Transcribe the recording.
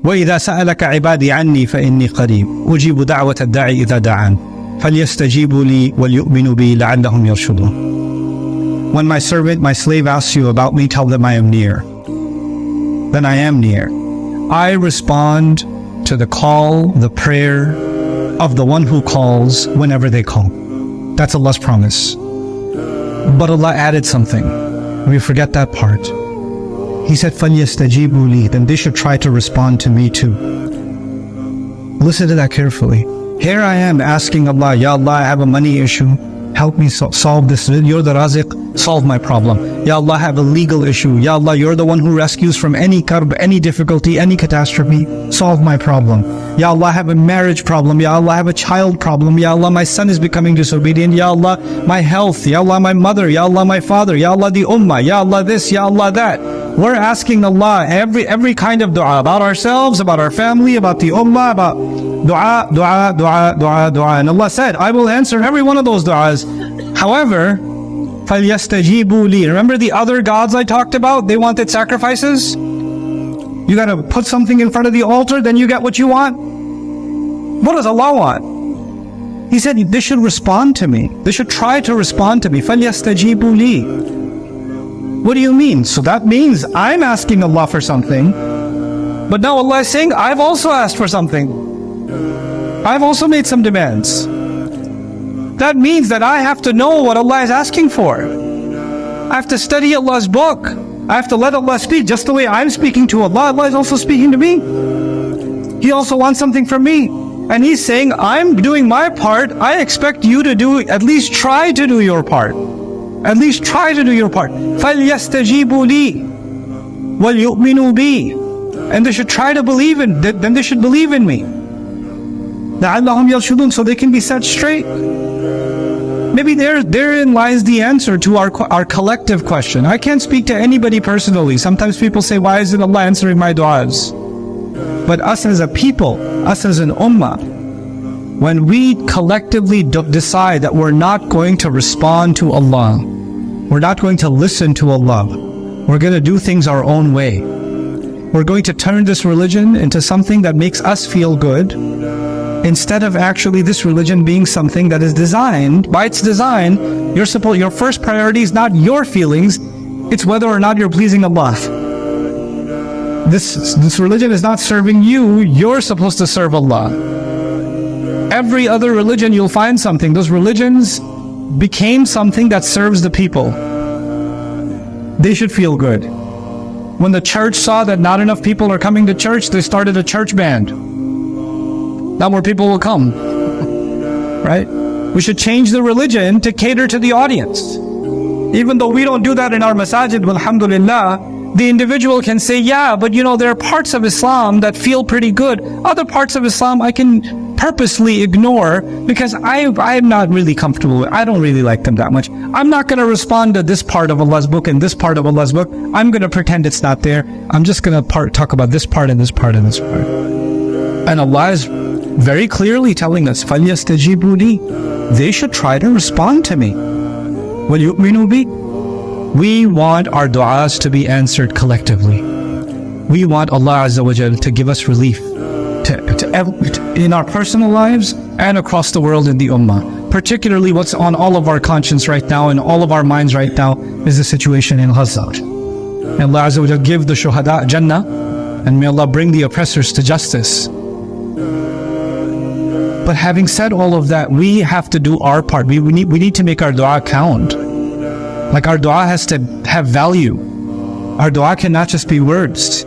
وإذا سألك عبادي عني فإني قريب أجيب دعوة الداعي إذا دعان فليستجيبوا لي وليؤمنوا بي لعلهم يرشدون. When my servant, my slave asks you about me, tell them I am near. Then I am near. I respond to the call, the prayer of the one who calls whenever they call. That's Allah's promise. But Allah added something. We forget that part. He said, فَلْيَسْتَجِيبُوا لِي, then they should try to respond to me too. Listen to that carefully. Here I am asking Allah, Ya Allah, I have a money issue. Help me solve this. You're the Raziq, solve my problem. Ya Allah, I have a legal issue. Ya Allah, you're the one who rescues from any karb, any difficulty, any catastrophe. Solve my problem. Ya Allah, I have a marriage problem. Ya Allah, I have a child problem. Ya Allah, my son is becoming disobedient. Ya Allah, my health. Ya Allah, my mother. Ya Allah, my father. Ya Allah, the ummah. Ya Allah, this. Ya Allah, that. We're asking Allah every kind of dua about ourselves, about our family, about the ummah, about dua, dua, dua, dua, dua. And Allah said, I will answer every one of those du'as. However, فَلْيَسْتَجِيبُوا لِي. Remember the other gods I talked about? They wanted sacrifices. You gotta put something in front of the altar, then you get what you want. What does Allah want? He said they should respond to me. They should try to respond to me. فَلْيَسْتَجِيبُوا لِي. What do you mean? So that means I'm asking Allah for something, but now Allah is saying, I've also asked for something. I've also made some demands. That means that I have to know what Allah is asking for. I have to study Allah's book. I have to let Allah speak. Just the way I'm speaking to Allah, Allah is also speaking to me. He also wants something from me. And He's saying, I'm doing my part. I expect you to do, at least try to do your part. At least try to do your part. فَلْيَسْتَجِيبُوا لِي وَلْيُؤْمِنُوا بِي. And they should try to believe in, then they should believe in me. لَعَلَّهُمْ يَرْشُدُونَ, so they can be set straight. Maybe therein lies the answer to our collective question. I can't speak to anybody personally. Sometimes people say, why isn't Allah answering my du'as? But us as a people, us as an ummah, when we collectively decide that we're not going to respond to Allah, we're not going to listen to Allah, we're going to do things our own way, we're going to turn this religion into something that makes us feel good, instead of actually this religion being something that is designed, by its design, your first priority is not your feelings, it's whether or not you're pleasing Allah. This religion is not serving you, you're supposed to serve Allah. Every other religion you'll find something. Those religions became something that serves the people. They should feel good. When the church saw that not enough people are coming to church, they started a church band. Now more people will come. Right? We should change the religion to cater to the audience. Even though we don't do that in our masajid, alhamdulillah, the individual can say, yeah, but there are parts of Islam that feel pretty good. Other parts of Islam I can purposely ignore because I'm not really comfortable with. I don't really like them that much. I'm not going to respond to this part of Allah's book and this part of Allah's book. I'm going to pretend it's not there. I'm just going to talk about this part and this part and this part. And Allah is very clearly telling us, فَلْيَسْتَجِيبُوا لِي. They should try to respond to me. وَلْيُؤْمِنُوا بِي. We want our du'as to be answered collectively. We want Allah Azza wa Jal to give us relief in our personal lives and across the world in the ummah. Particularly what's on all of our conscience right now and all of our minds right now is the situation in Gaza. May Allah Azza wa Jal give the shuhada Jannah, and may Allah bring the oppressors to justice. But having said all of that, we have to do our part. We need to make our dua count. Like our dua has to have value. Our dua cannot just be words.